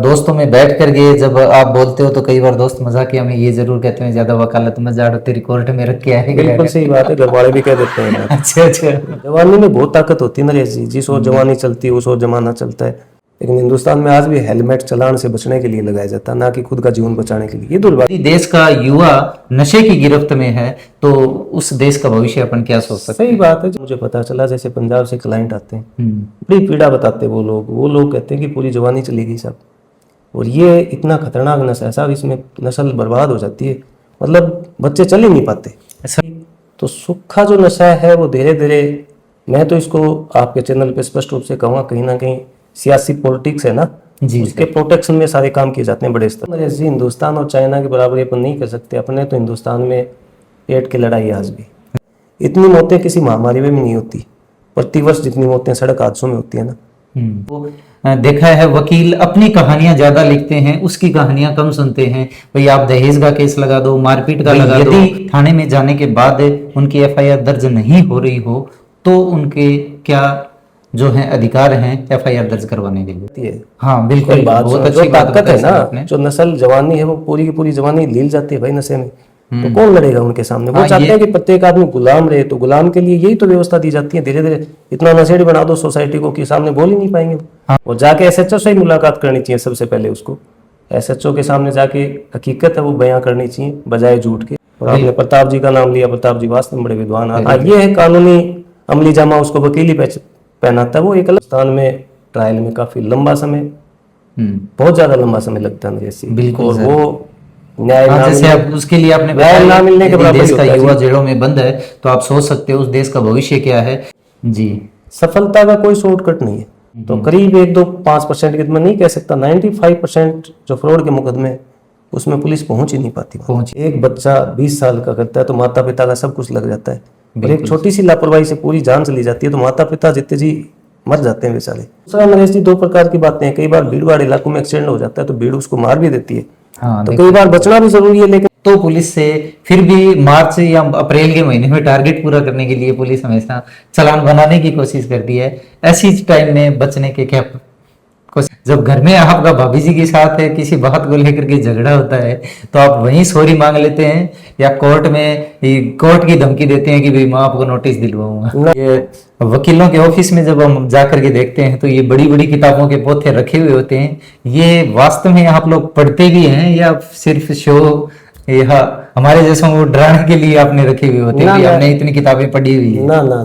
दोस्तों में बैठ कर के जब आप बोलते हो तो कई बार दोस्त मजाकिया में ये जरूर कहते हैं ज्यादा वकालत मत झाड़ो, तेरी कोर्ट में रख के आएगा। बिल्कुल सही बात है, घर वाले भी कह देते हैं बात। अच्छा अच्छा। जवानी में बहुत ताकत होती है नरेश जी, जिस ओर जवानी चलती है उस ओर जमाना चलता है। लेकिन हिंदुस्तान में आज भी हेलमेट चलान से बचने के लिए लगाया जाता है, ना कि खुद का जीवन बचाने के लिए। ये दुर्भाग्य। यदि देश का युवा नशे की गिरफ्त में है तो उस देश का भविष्य अपन क्या सोच सकते सही बात है। मुझे पता चला जैसे पंजाब से क्लाइंट आते हैं, हैं? बड़ी पीड़ा बताते हैं वो लोग कहते हैं कि पूरी जवानी चली गई साहब, और ये इतना खतरनाक नशा है साहब, इसमें नस्ल बर्बाद हो जाती है, मतलब बच्चे चल ही नहीं पाते। ऐसा तो सूखा जो नशा है वो धीरे धीरे, मैं तो इसको आपके चैनल पे स्पष्ट रूप से कहूँगा, कहीं ना कहीं सियासी पॉलिटिक्स है ना जी उसके प्रोटेक्शन में सारे काम किए जाते हैं बड़े स्तर पर। जैसे हिंदुस्तान और चाइना के बराबर अपन नहीं कर सकते अपने, तो हिंदुस्तान में पेट की लड़ाई है आज भी। इतनी मौतें किसी महामारी में भी नहीं होती, प्रतिवर्ष जितनी मौतें सड़क हादसों में होती है ना। तो देखा है वकील अपनी कहानियां ज्यादा लिखते हैं, उसकी कहानियां कम सुनते हैं। भाई आप दहेज का केस लगा दो, मारपीट का लगा दो, यदि थाने में जाने के बाद उनकी एफआईआर दर्ज नहीं हो रही हो तो उनके क्या जो है अधिकार हैं एफआईआर दर्ज करवाने के लिए। हाँ बिल्कुल, बहुत अच्छी बात ताकत है ना, आपने। जो नस्ल जवानी है वो पूरी की पूरी जवानी लील जाती है भाई नशे में, तो कौन लड़ेगा उनके सामने। वो चाहते हैं कि प्रत्येक आदमी गुलाम रहे, तो गुलाम के लिए यही तो व्यवस्था दी जाती है। धीरे धीरे इतना नशेड़ी बना दो सोसाइटी को कि सामने बोल ही नहीं पाएंगे। और जाके एसएचओ से ही मुलाकात करनी चाहिए सबसे पहले, उसको एसएचओ के सामने जाके हकीकत है वो बयां करनी चाहिए बजाय झूठ के। और आपने प्रताप जी का नाम लिया, प्रताप जी वास्तव में बड़े विद्वान आदमी। ये है कानूनी अमली जामा, उसको वकील ही पहनाता है। वो एक अलग स्थान में ट्रायल में काफी लंबा समय, बहुत ज्यादा लंबा समय लगता है जैसे। बिल्कुल, और वो न्याय जैसे आप उसके लिए आपने न्याय ना मिलने के बराबर देश का युवा जेलों में बंद है तो आप सोच सकते हो उस देश का भविष्य क्या है। जी, सफलता का कोई शॉर्टकट नहीं है। तो करीब 1-2-5% की, मैं नहीं कह सकता, 95% जो फ्रॉड के मुकदमे उसमें पुलिस पहुंच ही नहीं पाती। एक बच्चा 20 साल का करता है तो माता पिता का सब कुछ लग जाता है, और एक छोटी सी लापरवाही से पूरी जान चली जाती है तो माता पिता जितने जी मर जाते हैं बेचारे। दूसरा नरेश जी, दो प्रकार की बातें हैं। कई बार भीड़ भाड़ इलाकों में एक्सीडेंट हो जाता है तो भीड़ उसको मार भी देती है। हाँ, तो कई बार बचना भी जरूरी है, लेकिन तो पुलिस से फिर भी मार्च या अप्रैल के महीने में टारगेट पूरा करने के लिए पुलिस हमेशा चालान बनाने की कोशिश करती है। ऐसी टाइम में बचने के क्या जब घर में आपका भाभी जी के साथ है किसी बात को लेकर के झगड़ा होता है तो आप वहीं सॉरी मांग लेते हैं या कोर्ट की धमकी देते हैं कि भाई मैं आपको नोटिस दिलवाऊंगा। ये वकीलों के ऑफिस में जब हम जाकर के देखते हैं तो ये बड़ी बड़ी किताबों के पोथे रखे हुए होते हैं। ये वास्तव में आप लोग पढ़ते भी हैं या सिर्फ शो या हमारे जैसों को डराने के लिए आपने रखे हुए होते हैं कि हमने इतनी किताबें पढ़ी हुई है? ना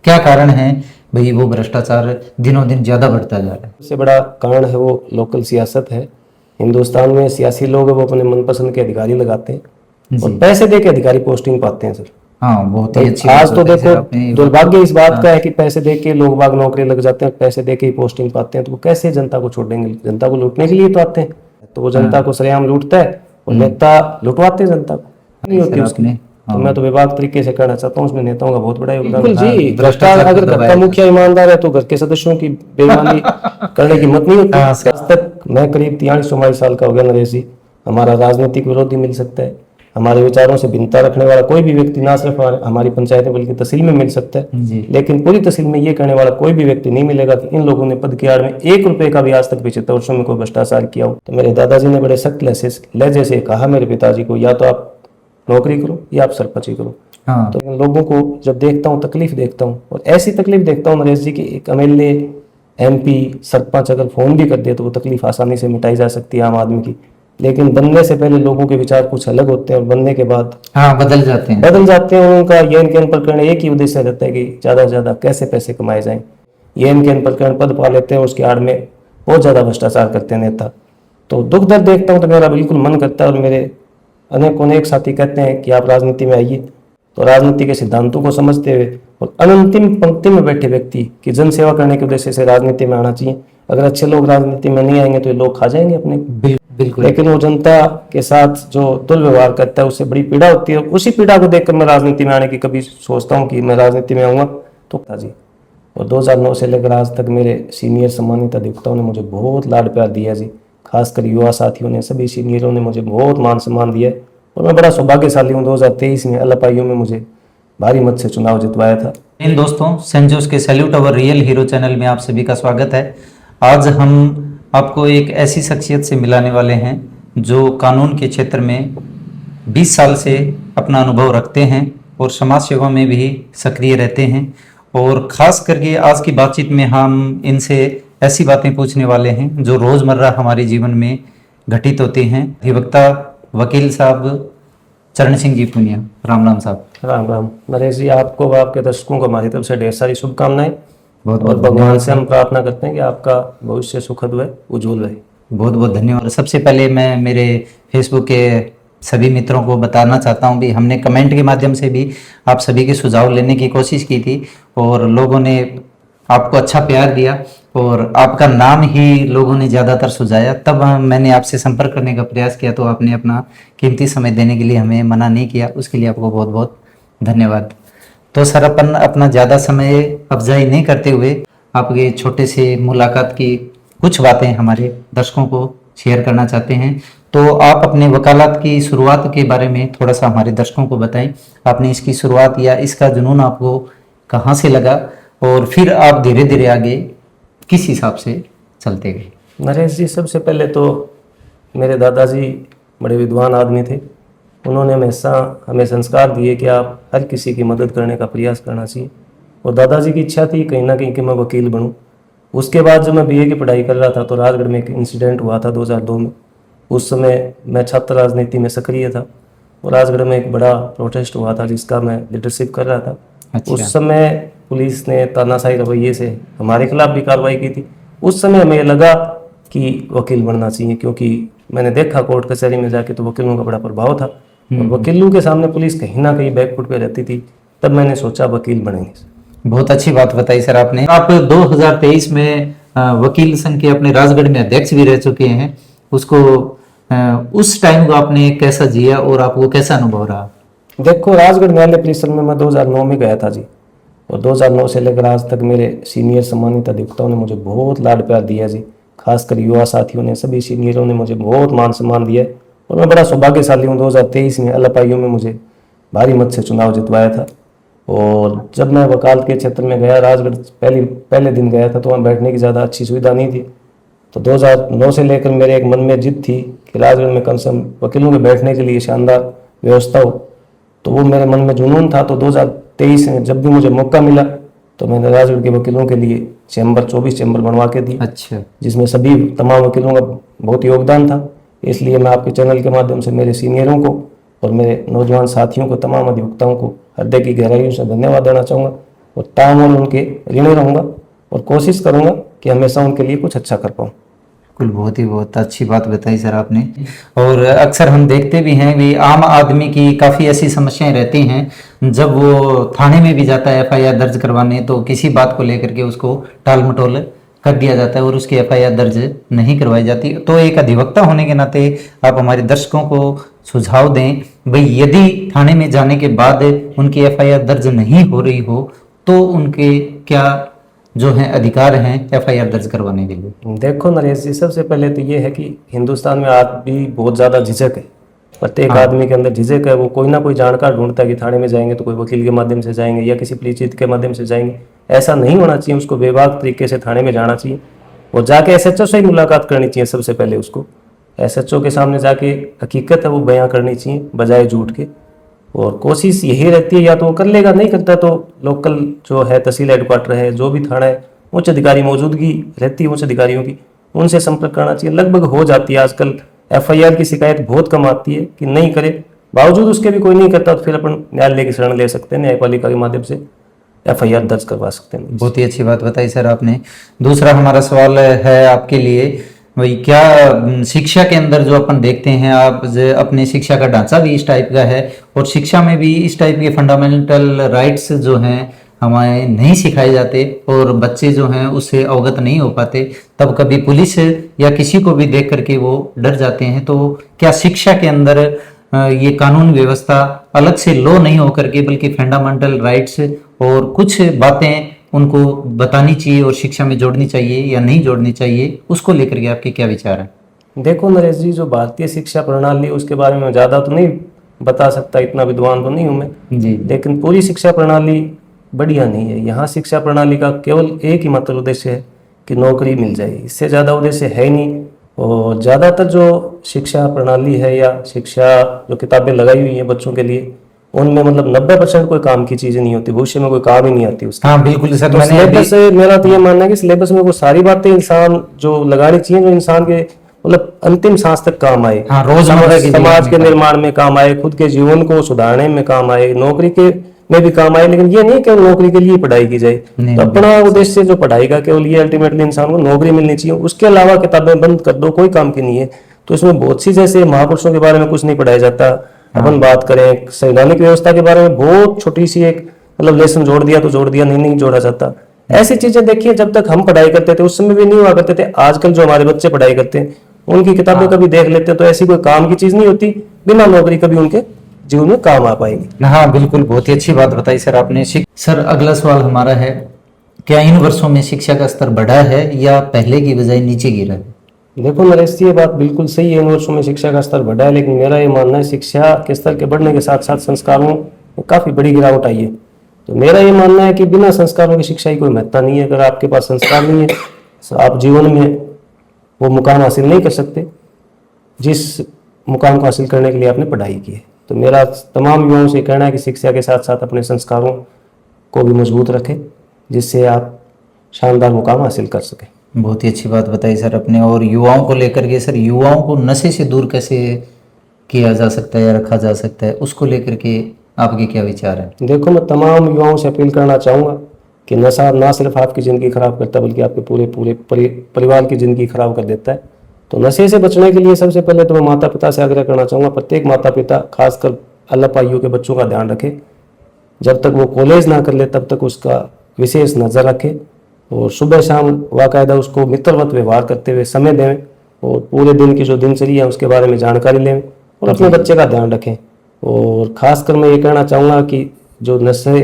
क्या कारण है भाई वो भ्रष्टाचार दिनों दिन ज्यादा बढ़ता जा रहा है? सबसे बड़ा कारण है वो लोकल सियासत है। हिंदुस्तान में सियासी लोग वो अपने मनपसंद के अधिकारी लगाते हैं और पैसे दे के अधिकारी पोस्टिंग पाते हैं सर। हाँ, बहुत ही अच्छी आज तो देखो दुर्भाग्य इस बात का है कि पैसे दे के लोग बाग नौकरी लग जाते हैं, पैसे दे के ही पोस्टिंग पाते हैं, तो वो कैसे जनता को छोड़ेंगे? जनता को लूटने के लिए तो आते हैं, तो वो जनता को सरेआम लूटता है और नेता लुटवाते हैं जनता को, नहीं होती उसकी। तो मैं तो विभाग तरीके से कहना चाहता हूँ उसमें नेताओं का बहुत बड़ा योगदान है जी। भ्रष्टाचार अगर धक्का मुखिया ईमानदार है तो घर के सदस्यों की बेईमानी करने की हिम्मत नहीं होती। आज तक मैं करीब 43-44 साल का हो गया नरेश जी, हमारा राजनीतिक विरोधी मिल सकता है, हमारे विचारों से भिन्नता रखने वाला कोई भी व्यक्ति ना सिर्फ हमारी पंचायत बल्कि तहसील में मिल सकता है, लेकिन पूरी तहसील में ये कहने वाला कोई भी व्यक्ति नहीं मिलेगा कि इन लोगों ने पद की आड़ में 1 रुपए का भी आज तक 75 वर्षों में कोई भ्रष्टाचार किया हो। तो मेरे दादाजी ने बड़े सख्त लहजे से कहा मेरे पिताजी को, या तो आप नौकरी करो या आप सरपंची करो। हाँ। तो इन लोगों को जब देखता हूँ तकलीफ देखता हूँ, और ऐसी तकलीफ देखता हूँ नरेश जी की एक एमएलए एमपी सरपंच अगर फोन भी कर दे तो वो तकलीफ आसानी से मिटाई जा सकती है आम आदमी की, लेकिन बनने से पहले लोगों के विचार कुछ अलग होते हैं और बनने के बाद बदल जाते हैं। उनका ये एन प्रकरण एक ही उद्देश्य रहता है कि ज्यादा से ज्यादा कैसे पैसे कमाए जाएं। ये एन प्रकरण पद पा लेते हैं, उसकी आड़ में बहुत ज्यादा भ्रष्टाचार करते हैं नेता। तो दुख दर्द देखता हूँ तो मेरा बिल्कुल मन करता है, और मेरे अनेक साथी कहते हैं कि आप राजनीति में आइए, तो राजनीति के सिद्धांतों को समझते हुए और अंतिम पंक्ति में बैठे व्यक्ति की जन सेवा करने के उद्देश्य से राजनीति में आना चाहिए। अगर अच्छे लोग राजनीति में नहीं आएंगे तो ये लोग खा जाएंगे अपने। बिल्कुल। लेकिन वो जनता के साथ जो दुर्व्यवहार करता है उससे बड़ी पीड़ा होती है। उसी पीड़ा को देखकर मैं राजनीति में आने की कभी सोचता हूँ कि मैं राजनीति में आऊँगा तो जी। और 2009 से लेकर आज तक मेरे सीनियर सम्मानित अधिवक्ताओं ने मुझे बहुत लाड प्यार दिया जी, खासकर युवा साथियों ने, सभी सीनियरों ने मुझे बहुत मान सम्मान दिया, और मैं बड़ा सौभाग्यशाली हूँ। 2023 में अल्लापाइयों में मुझे भारी मत से चुनाव जितवाया था। दोस्तों, सेंट जोस के सैल्यूट अवर रियल हीरो चैनल में आप सभी का स्वागत है। आज हम आपको एक ऐसी शख्सियत से मिलाने वाले हैं जो कानून के क्षेत्र में 20 साल से अपना अनुभव रखते हैं और समाज सेवा में भी सक्रिय रहते हैं। और ख़ास करके आज की बातचीत में हम इनसे ऐसी बातें पूछने वाले हैं जो रोज़मर्रा हमारे जीवन में घटित होती हैं। अधिवक्ता वकील साहब चरण सिंह जी पुनिया, राम राम साहब। राम राम नरेश जी, आपको व आपके दर्शकों को हमारी तरफ से ढेर सारी शुभकामनाएं। बहुत और भगवान से हम प्रार्थना करते हैं कि आपका भविष्य सुखद व उज्जवल रहे। बहुत बहुत धन्यवाद। सबसे पहले मैं मेरे फेसबुक के सभी मित्रों को बताना चाहता हूं भी हमने कमेंट के माध्यम से भी आप सभी के सुझाव लेने की कोशिश की थी और लोगों ने आपको अच्छा प्यार दिया और आपका नाम ही लोगों ने ज़्यादातर सुझाया। तब मैंने आपसे संपर्क करने का प्रयास किया तो आपने अपना कीमती समय देने के लिए हमें मना नहीं किया, उसके लिए आपको बहुत बहुत धन्यवाद। तो सर अपन अपना ज़्यादा समय अफजाई नहीं करते हुए आपके छोटे से मुलाकात की कुछ बातें हमारे दर्शकों को शेयर करना चाहते हैं। तो आप अपने वकालत की शुरुआत के बारे में थोड़ा सा हमारे दर्शकों को बताएं। आपने इसकी शुरुआत या इसका जुनून आपको कहाँ से लगा और फिर आप धीरे धीरे आगे किस हिसाब से चलते गए? नरेश जी, सबसे पहले तो मेरे दादाजी बड़े विद्वान आदमी थे। उन्होंने हमेशा हमें संस्कार दिए कि आप हर किसी की मदद करने का प्रयास करना चाहिए। और दादाजी की इच्छा थी कहीं ना कहीं कि मैं वकील बनूं। उसके बाद जब मैं बीए की पढ़ाई कर रहा था तो राजगढ़ में एक इंसिडेंट हुआ था 2002 में। उस समय मैं छात्र राजनीति में सक्रिय था और राजगढ़ में एक बड़ा प्रोटेस्ट हुआ था जिसका मैं लीडरशिप कर रहा था। अच्छा। उस समय पुलिस ने तानाशाही रवैये से हमारे खिलाफ भी कार्रवाई की थी। उस समय हमें लगा कि वकील बनना चाहिए, क्योंकि मैंने देखा कोर्ट कचहरी में जाके तो वकीलों का बड़ा प्रभाव था और वकीलों के सामने पुलिस कहीं ना कहीं बैकफुट पे रहती थी। तब मैंने सोचा वकील बनेंगे। बहुत अच्छी बात बताई सर आपने। आप 2023 में वकील संघ के अपने राजगढ़ में अध्यक्ष भी रह चुके हैं। उसको उस टाइम को आपने कैसा जिया और आपको कैसा अनुभव रहा? देखो, राजगढ़ न्यायालय परिसर में मैं 2009 में गया था जी, और 2009 से लेकर आज तक मेरे सीनियर सम्मानित अधिवक्ताओं ने मुझे बहुत लाड प्यार दिया जी। खासकर युवा साथियों ने, सभी सीनियरों ने मुझे बहुत मान सम्मान दिया और मैं बड़ा सौभाग्यशाली हूँ। 2023 में अलपाइयों में मुझे भारी मत से चुनाव जितवाया था। और जब मैं वकालत के क्षेत्र में गया, राजगढ़ पहले दिन गया था तो वहाँ बैठने की ज़्यादा अच्छी सुविधा नहीं थी। तो 2009 से लेकर मेरे एक मन में जिद थी कि राजगढ़ में कम से कम वकीलों के बैठने के लिए शानदार व्यवस्था हो। तो वो मेरे मन में जुनून था। तो 2023 में जब भी मुझे मौका मिला तो मैंने राजगढ़ के वकीलों के लिए 24 चैम्बर बनवा के दी। अच्छा। जिसमें सभी तमाम वकीलों का बहुत योगदान था। इसलिए मैं आपके चैनल के माध्यम से मेरे सीनियरों को और मेरे नौजवान साथियों को, तमाम अधिवक्ताओं को हृदय की गहराइयों से धन्यवाद देना चाहूँगा और तामूल उनके ऋणी रहूँगा और कोशिश करूँगा कि हमेशा उनके लिए कुछ अच्छा कर पाऊँ। बिल्कुल, बहुत अच्छी बात बताई सर आपने। और अक्सर हम देखते भी हैं कि आम आदमी की काफ़ी ऐसी समस्याएं रहती हैं, जब वो थाने में भी जाता है एफआईआर दर्ज करवाने तो किसी बात को लेकर के उसको टाल मटोल कर दिया जाता है और उसकी एफआईआर दर्ज नहीं करवाई जाती। तो एक अधिवक्ता होने के नाते आप हमारे दर्शकों को सुझाव दें, भाई यदि थाने में जाने के बाद उनकी एफआईआर दर्ज नहीं हो रही हो तो उनके क्या जो है अधिकार हैं एफआईआर दर्ज करवाने के लिए? देखो नरेश जी, सबसे पहले तो ये है कि हिंदुस्तान में आज भी बहुत ज़्यादा झिझक है। प्रत्येक आदमी के अंदर झिझक है। वो कोई ना कोई जानकार ढूंढता है कि थाने में जाएंगे तो कोई वकील के माध्यम से जाएंगे या किसी परिचित के माध्यम से जाएंगे। ऐसा नहीं होना चाहिए। उसको बेबाक तरीके से थाने में जाना चाहिए और जाके एसएचओ से ही मुलाकात करनी चाहिए। सबसे पहले उसको एसएचओ के सामने जाके हकीकत है वो बयां करनी चाहिए बजाय झूठ के। और कोशिश यही रहती है, या तो वो कर लेगा, नहीं करता तो लोकल जो है तहसील हेडक्वार्टर है, जो भी थाना है, उच्च अधिकारी मौजूदगी रहती है उच्च अधिकारियों की, उनसे संपर्क करना चाहिए। लगभग हो जाती है। आजकल एफआईआर की शिकायत बहुत कम आती है कि नहीं करे, बावजूद उसके भी कोई नहीं करता तो फिर अपन न्यायालय की शरण ले सकते हैं, न्यायपालिका के माध्यम से एफआईआर दर्ज करवा सकते हैं। बहुत ही अच्छी बात बताई सर आपने। दूसरा हमारा सवाल है आपके लिए, वही क्या शिक्षा के अंदर जो अपन देखते हैं, आप अपने शिक्षा का ढांचा भी इस टाइप का है और शिक्षा में भी इस टाइप के फंडामेंटल राइट्स जो हैं हमें नहीं सिखाए जाते और बच्चे जो हैं उससे अवगत नहीं हो पाते, तब कभी पुलिस या किसी को भी देख करके वो डर जाते हैं। तो क्या शिक्षा के अंदर ये कानून व्यवस्था अलग से लॉ नहीं होकर के बल्कि फंडामेंटल राइट्स और कुछ बातें उनको बतानी चाहिए और शिक्षा में जोड़नी चाहिए या नहीं जोड़नी चाहिए, उसको लेकर के आपके क्या विचार हैं? देखो नरेश जी, जो भारतीय शिक्षा प्रणाली उसके बारे में ज़्यादा तो नहीं बता सकता, इतना विद्वान तो नहीं हूँ मैं जी। लेकिन पूरी शिक्षा प्रणाली बढ़िया नहीं है। यहाँ शिक्षा प्रणाली का केवल एक ही मात्र उद्देश्य है कि नौकरी मिल जाएगी, इससे ज़्यादा उद्देश्य है ही नहीं। और ज़्यादातर जो शिक्षा प्रणाली है या शिक्षा जो किताबें लगाई हुई हैं बच्चों के लिए, उनमें मतलब 90% कोई काम की चीज़ें नहीं होती, भविष्य में कोई काम ही नहीं आती उसकी। हाँ बिल्कुल सर, तो मैंने सिलेबस से मेरा तो ये मानना है कि सिलेबस में वो सारी बातें इंसान जो लगानी चाहिए, जो इंसान के मतलब अंतिम सांस तक काम आए, हाँ, रोजमर्रा के समाज जीवन के में निर्माण में काम आए, खुद के जीवन को सुधारने में काम आए, नौकरी के में भी काम आए। लेकिन ये नहीं कि नौकरी के लिए पढ़ाई की जाए, नहीं, तो अपना उद्देश्य जो पढ़ाई का केवल ये अल्टीमेटली इंसान को नौकरी मिलनी चाहिए, उसके अलावा किताबें बंद कर दो, कोई काम की नहीं है। तो इसमें बहुत सी, जैसे महापुरुषों के बारे में कुछ नहीं पढ़ाया जाता, अपन बात करें संवैधानिक व्यवस्था के बारे में बहुत छोटी सी एक मतलब लेसन जोड़ दिया तो जोड़ दिया, नहीं जोड़ा जाता। ऐसी चीजें देखिए, जब तक हम पढ़ाई करते थे उस समय भी नहीं हुआ करते थे। आजकल जो हमारे बच्चे पढ़ाई करते हैं उनकी किताबें कभी देख लेते हैं तो ऐसी कोई काम की चीज नहीं होती, बिना नौकरी कभी उनके जीवन में काम आ पाएगी। हाँ बिल्कुल, बहुत ही अच्छी बात बताई सर आपने। सर अगला सवाल हमारा है, क्या इन वर्षों में शिक्षा का स्तर बढ़ा है या पहले की बजाय नीचे गिरा है? देखो नरेश जी, ये बात बिल्कुल सही है, इन वर्षों में शिक्षा का स्तर बढ़ा है, लेकिन मेरा ये मानना है शिक्षा के स्तर के बढ़ने के साथ साथ संस्कारों में काफी बड़ी गिरावट आई है। तो मेरा ये मानना है कि बिना संस्कारों की शिक्षा की कोई महत्ता नहीं है। अगर आपके पास संस्कार नहीं है तो आप जीवन में वो मुकाम हासिल नहीं कर सकते जिस मुकाम को हासिल करने के लिए आपने पढ़ाई की है। तो मेरा तमाम युवाओं से कहना है कि शिक्षा के साथ साथ अपने संस्कारों को भी मजबूत रखें, जिससे आप शानदार मुकाम हासिल कर सकें। बहुत ही अच्छी बात बताई सर अपने। और युवाओं को लेकर के सर, युवाओं को नशे से दूर कैसे किया जा सकता है या रखा जा सकता है, उसको लेकर के आपके क्या विचार हैं? देखो, मैं तमाम युवाओं से अपील करना चाहूँगा कि नशा ना सिर्फ आपकी ज़िंदगी खराब करता है बल्कि आपके पूरे परिवार की ज़िंदगी खराब कर देता है। तो नशे से बचने के लिए सबसे पहले तो मैं माता पिता से आग्रह करना चाहूँगा, प्रत्येक माता पिता खासकर अल्पायु के बच्चों का ध्यान रखे। जब तक वो कॉलेज ना कर ले तब तक उसका विशेष नज़र रखे और सुबह शाम बाकायदा उसको मित्रवत व्यवहार करते हुए समय दें और पूरे दिन की जो दिनचर्या है उसके बारे में जानकारी लें और अपने बच्चे का ध्यान रखें। और खासकर मैं ये कहना चाहूँगा कि जो नशे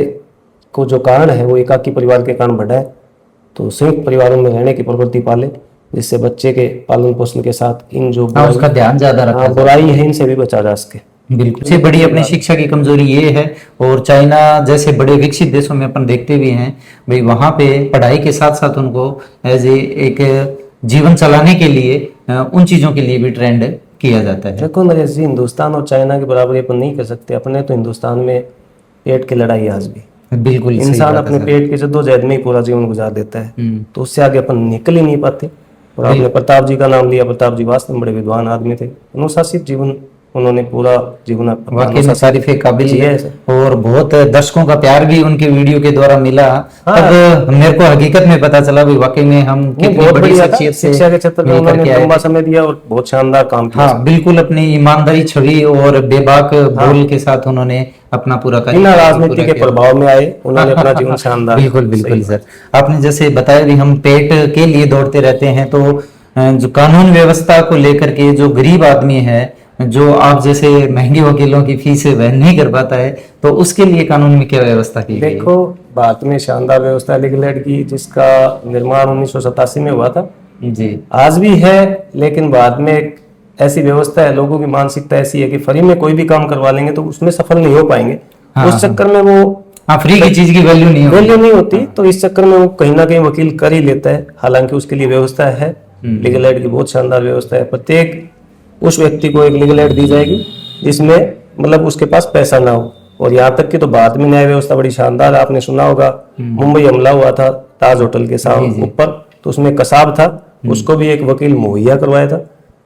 को जो कारण है वो एकाकी परिवार के कारण बढ़ा है, तो संयुक्त परिवारों में रहने की प्रवृत्ति पाले, जिससे बच्चे के पालन पोषण के साथ इन जो उसका ध्यान ज्यादा रखा जाए। बुराई है इनसे भी बचा जा सके। बिल्कुल, सबसे बड़ी अपनी शिक्षा की कमजोरी ये है। और चाइना जैसे बड़े विकसित देशों में अपन देखते भी हैं भाई, वहां पे पढ़ाई के साथ साथ उनको एज एक जीवन चलाने के लिए उन चीजों के लिए भी ट्रेंड किया जाता है। देखो नरेश जी, हिंदुस्तान और चाइना की बराबरी अपन नहीं कर सकते। अपने तो हिंदुस्तान में पेट की लड़ाई आज भी, बिल्कुल इंसान अपने पेट की जद्दोजहद में ही पूरा जीवन गुजार देता है, तो उससे आगे अपन निकल ही नहीं पाते। और आपने प्रताप जी का नाम लिया, प्रताप जी वास्तव में बड़े विद्वान आदमी थे, अनुशासित जीवन उन्होंने पूरा जीवन वाकई में तारीफ काबिल है। और बहुत दर्शकों का प्यार भी उनके वीडियो के द्वारा मिला। तब मेरे को हकीकत में पता चला भी वाकई में हम कितनी बड़ी शख्सियत से शिक्षा के क्षेत्र में उन्होंने लंबा समय दिया और बहुत शानदार काम किया। हाँ बिल्कुल, अपनी ईमानदारी, छवि और बेबाक बोल के साथ उन्होंने अपना पूरा बिना राजनीति के प्रभाव में आए उन्होंने अपना जीवन शानदार। बिल्कुल बिल्कुल सर, आपने जैसे बताया भी हम पेट के लिए दौड़ते रहते हैं, तो जो कानून व्यवस्था को लेकर के जो गरीब आदमी है, जो आप जैसे महंगे वकीलों की फीस वह नहीं कर पाता है, तो उसके लिए कानून में क्या व्यवस्था की गई है? देखो, भारत में शानदार व्यवस्था है लीगल एड की, जिसका निर्माण 1987 में हुआ था जी। आज भी है, लेकिन बाद में एक ऐसी व्यवस्था है, लोगों की मानसिकता ऐसी है कि फ्री में कोई भी काम करवा लेंगे तो उसमें सफल नहीं हो पाएंगे। उस चक्कर में वो फ्री की चीज की वैल्यू नहीं होती, तो इस चक्कर में वो कहीं ना कहीं वकील कर ही लेता है। हालांकि उसके लिए व्यवस्था है, लीगल एड की बहुत शानदार व्यवस्था है। प्रत्येक उस व्यक्ति को एक लीगल एड दी जाएगी जिसमें मतलब उसके पास पैसा ना हो। और यहाँ तक कि तो बाद में न्याय व्यवस्था बड़ी शानदार, आपने सुना होगा मुंबई हमला हुआ था ताज होटल के सामने ऊपर, तो उसमें कसाब था, उसको भी एक वकील मुहैया करवाया था।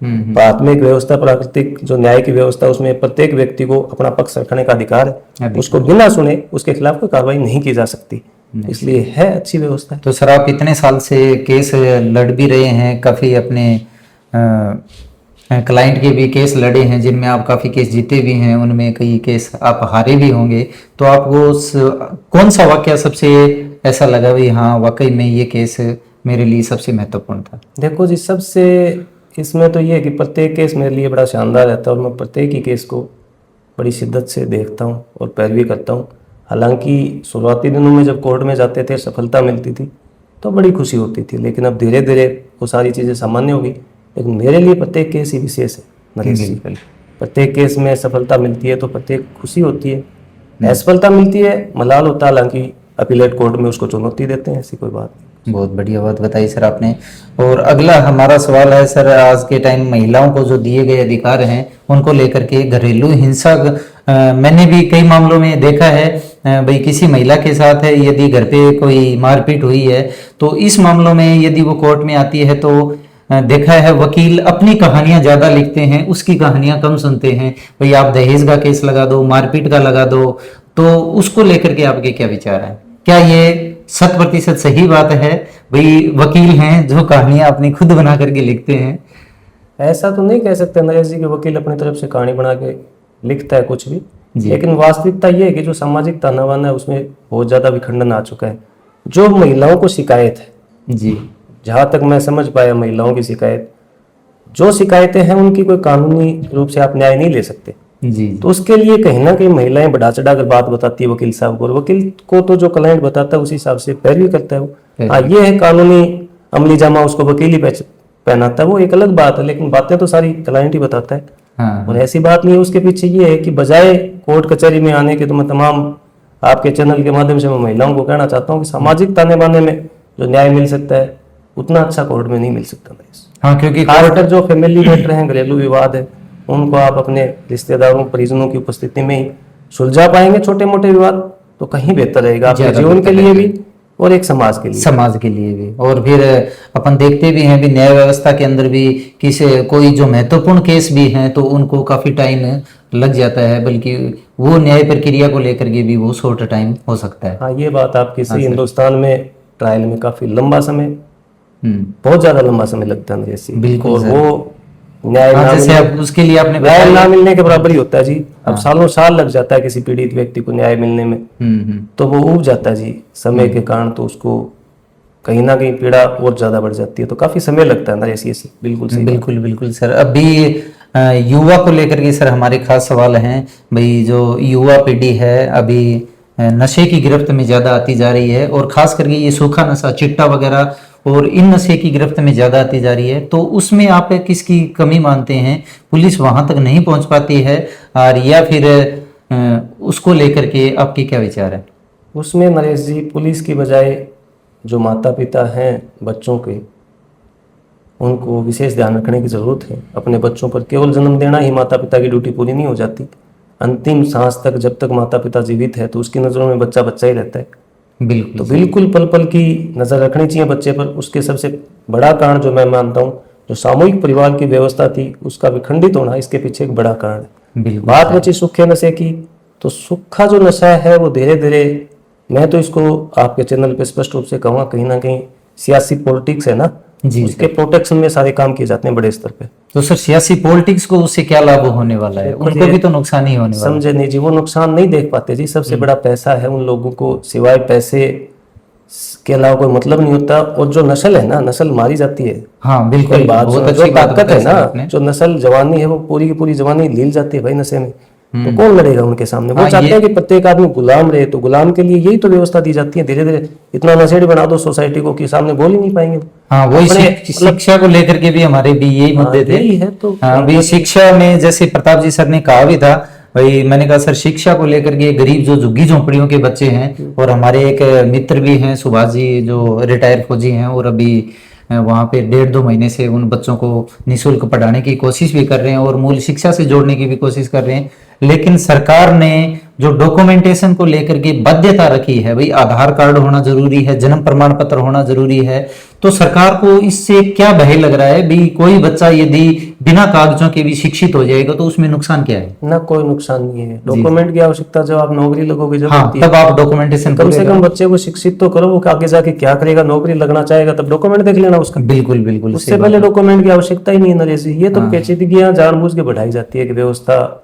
बाद में एक व्यवस्था, प्राकृतिक जो न्याय की व्यवस्था, उसमें प्रत्येक व्यक्ति को अपना पक्ष रखने का अधिकार है, उसको बिना सुने उसके खिलाफ कोई कार्रवाई नहीं की जा सकती, इसलिए है अच्छी व्यवस्था। तो सर, आप इतने साल से केस लड़ भी रहे हैं, काफी अपने क्लाइंट के भी केस लड़े हैं, जिनमें आप काफ़ी केस जीते भी हैं, उनमें कई केस आप हारे भी होंगे, तो आपको कौन सा वाकया सबसे ऐसा लगा भी हाँ वाकई में ये केस मेरे लिए सबसे महत्वपूर्ण था? देखो जी, सबसे इसमें तो ये है कि प्रत्येक केस मेरे लिए बड़ा शानदार रहता है और मैं प्रत्येक ही केस को बड़ी शिद्दत से देखता हूँ और पैरवी करता हूँ। हालांकि शुरुआती दिनों में जब कोर्ट में जाते थे, सफलता मिलती थी तो बड़ी खुशी होती थी, लेकिन अब धीरे धीरे वो सारी चीज़ें सामान्य हो गई। लेकिन मेरे लिए प्रत्येक केस ही विशेष है नरेश जी। प्रत्येक केस में सफलता मिलती है तो प्रत्येक खुशी होती है, असफलता मिलती है मलाल होता है। हालांकि अपीलेट कोर्ट में उसको चुनौती देते हैं, ऐसी कोई बात नहीं। बहुत बढ़िया बात बताई सर आपने। और अगला हमारा सवाल है सर, आज के टाइम महिलाओं को जो दिए गए अधिकार हैं उनको लेकर के घरेलू हिंसा मैंने भी कई मामलों में देखा है। भाई किसी महिला के साथ है यदि घर पे कोई मारपीट हुई है तो इस मामलों में यदि वो कोर्ट में आती है तो देखा है वकील अपनी कहानियां ज्यादा लिखते हैं, उसकी कहानियां कम सुनते हैं। भाई आप दहेज का केस लगा दो, मारपीट का लगा दो, तो उसको लेकर के आपके क्या विचार हैं? क्या ये 100% सही बात है? भाई वकील हैं जो कहानियां अपनी खुद बना करके लिखते हैं। ऐसा तो नहीं कह सकते नरेश जी कि वकील अपनी तरफ से कहानी बना के लिखता है कुछ भी, जी। लेकिन वास्तविकता ये है कि जो सामाजिक तानाबाना है उसमें बहुत ज्यादा विखंडन आ चुका है। जो महिलाओं को शिकायत है, जी जहां तक मैं समझ पाया महिलाओं की शिकायत, जो शिकायतें हैं उनकी कोई कानूनी रूप से आप न्याय नहीं ले सकते। जी तो उसके लिए कहीं ना कहीं महिलाएं बढ़ा चढ़ा कर बात बताती है वकील साहब को, और वकील को तो जो क्लाइंट बताता है उसी हिसाब से पैरवी करता है वो। हाँ, ये है कानूनी अमली जामा उसको वकील ही पहनाता है, वो एक अलग बात है, लेकिन बातें तो सारी क्लाइंट ही बताता है। हाँ और ऐसी बात नहीं है। उसके पीछे ये है कि बजाय कोर्ट कचहरी में आने के, तो मैं तमाम आपके चैनल के माध्यम से मैं महिलाओं को कहना चाहता हूँ कि सामाजिक ताने बाने में जो न्याय मिल सकता है उतना अच्छा कोर्ट में नहीं मिल सकता। हाँ, क्योंकि खासकर जो फैमिली मैटर हैं, घरेलू विवाद है, उनको आप अपने रिश्तेदारों परिजनों की उपस्थिति में ही सुलझा पाएंगे छोटे मोटे विवाद, तो कहीं बेहतर रहेगा आपके ज्यादा जीवन के बेहतर लिए रहेगा। भी और एक समाज के लिए। समाज के लिए भी। और फिर अपन देखते भी हैं भी न्याय व्यवस्था के अंदर भी किसी कोई जो महत्वपूर्ण केस भी हैं तो उनको काफी टाइम लग जाता है, बल्कि वो न्याय प्रक्रिया को लेकर के भी वो शॉर्ट टाइम हो सकता है। हाँ, ये बात आपकी सही। सर। हिंदुस्तान में ट्रायल में काफी लंबा समय, हम्म, बहुत ज्यादा लंबा समय लगता है जैसे, बिल्कुल और सर। वो न्याय हाँ, ना जैसे मिलने, अब उसके लिए आपने न्याय ना बताया। मिलने के बराबर ही होता है जी। अब हाँ। सालों साल लग जाता है किसी पीड़ित व्यक्ति को न्याय मिलने में, तो वो ऊब जाता है जी समय के कारण, तो उसको कहीं ना कहीं पीड़ा और ज्यादा बढ़ जाती है, तो काफी समय लगता है ना ऐसी ऐसी। बिल्कुल सही बात। बिल्कुल बिल्कुल सर। अभी युवा को लेकर के सर हमारे खास सवाल हैं। भाई जो युवा पीढ़ी है अभी नशे की गिरफ्त में ज्यादा आती जा रही है, और खास करके ये सूखा नशा, चिट्टा वगैरह और इन नशे की गिरफ्त में ज्यादा आती जा रही है, तो उसमें आप किसकी कमी मानते हैं? पुलिस वहां तक नहीं पहुंच पाती है, और या फिर उसको लेकर के आपके क्या विचार है? उसमें नरेश जी पुलिस की बजाय जो माता पिता हैं बच्चों के, उनको विशेष ध्यान रखने की जरूरत है। अपने बच्चों पर केवल जन्म देना ही माता पिता की ड्यूटी पूरी नहीं हो जाती। अंतिम सांस तक जब तक माता पिता जीवित है तो उसकी नज़रों में बच्चा बच्चा ही रहता है। बिल्कुल तो बिल्कुल पल पल की नज़र रखनी चाहिए बच्चे पर। उसके सबसे बड़ा कारण जो मैं मानता हूँ, जो सामूहिक परिवार की व्यवस्था थी उसका विखंडित होना इसके पीछे एक बड़ा कारण है। बिल्कुल बात बची सूखे नशे की, तो सूखा जो नशा है वो धीरे धीरे, मैं तो इसको आपके चैनल पे स्पष्ट रूप से कहूँगा, कहीं ना कहीं सियासी पॉलिटिक्स है ना, जी उसके प्रोटेक्शन में सारे काम किए जाते हैं बड़े स्तर पे। तो सर सियासी पॉलिटिक्स को उससे क्या लाभ होने वाला है? उनको भी तो नुकसान ही होने वाला है। समझे नहीं जी, वो नुकसान नहीं देख पाते जी। सबसे बड़ा पैसा है उन लोगों को, सिवाय पैसे के अलावा कोई मतलब नहीं होता। और जो नस्ल है ना, नस्ल मारी जाती है। हाँ बिल्कुल, कोई बात बहुत सुनो, जो अच्छी बात ताकत बताई है सर ना, आपने। जो नस्ल जवानी है वो पूरी की पूरी जवानी लील जाती है भाई नशे में। तो कौन लड़ेगा उनके सामने? वो हाँ, चाहते ये- हैं कि प्रत्येक आदमी गुलाम रहे, तो गुलाम के लिए यही तो व्यवस्था दी जाती है। धीरे धीरे इतना नशेड़ी बना दो सोसाइटी को कि सामने बोल ही नहीं पाएंगे। हाँ, वही अपने शिक्षा को लेकर के भी हमारे भी यही मुद्दे थे। यही है तो। हाँ, भी शिक्षा में जैसे प्रताप जी सर ने कहा भी था, भाई मैंने कहा सर शिक्षा को लेकर के गरीब जो झुग्गी झोंपड़ियों के बच्चे हैं, और हमारे एक मित्र भी हैं सुभाष जी जो रिटायर फौजी हैं, और अभी वहाँ पे 1.5-2 महीने से उन बच्चों को निःशुल्क पढ़ाने की कोशिश भी कर रहे हैं और मूल शिक्षा से जोड़ने की भी कोशिश कर रहे हैं। लेकिन सरकार ने जो डॉक्यूमेंटेशन को लेकर के बाध्यता रखी है, भाई आधार कार्ड होना जरूरी है, जन्म प्रमाण पत्र होना जरूरी है, तो सरकार को इससे क्या भय लग रहा है? भी कोई बच्चा यदि बिना कागजों के भी शिक्षित हो जाएगा तो उसमें नुकसान क्या है? ना कोई नुकसान नहीं है। डॉक्यूमेंट की आवश्यकता जब आप नौकरी लगोगे जब हाँ, होती है, तब आप डॉक्यूमेंटेशन कम से कम बच्चे को शिक्षित तो करो। वो आगे जाके क्या करेगा, नौकरी लगना चाहेगा तब डॉक्यूमेंट देख लेना उसका। बिल्कुल बिल्कुल उससे पहले डॉक्यूमेंट की आवश्यकता ही नहीं है नरेश जी। ये तो पेचीदगियां जानबूझ के बढ़ाई जाती है कि व्यवस्था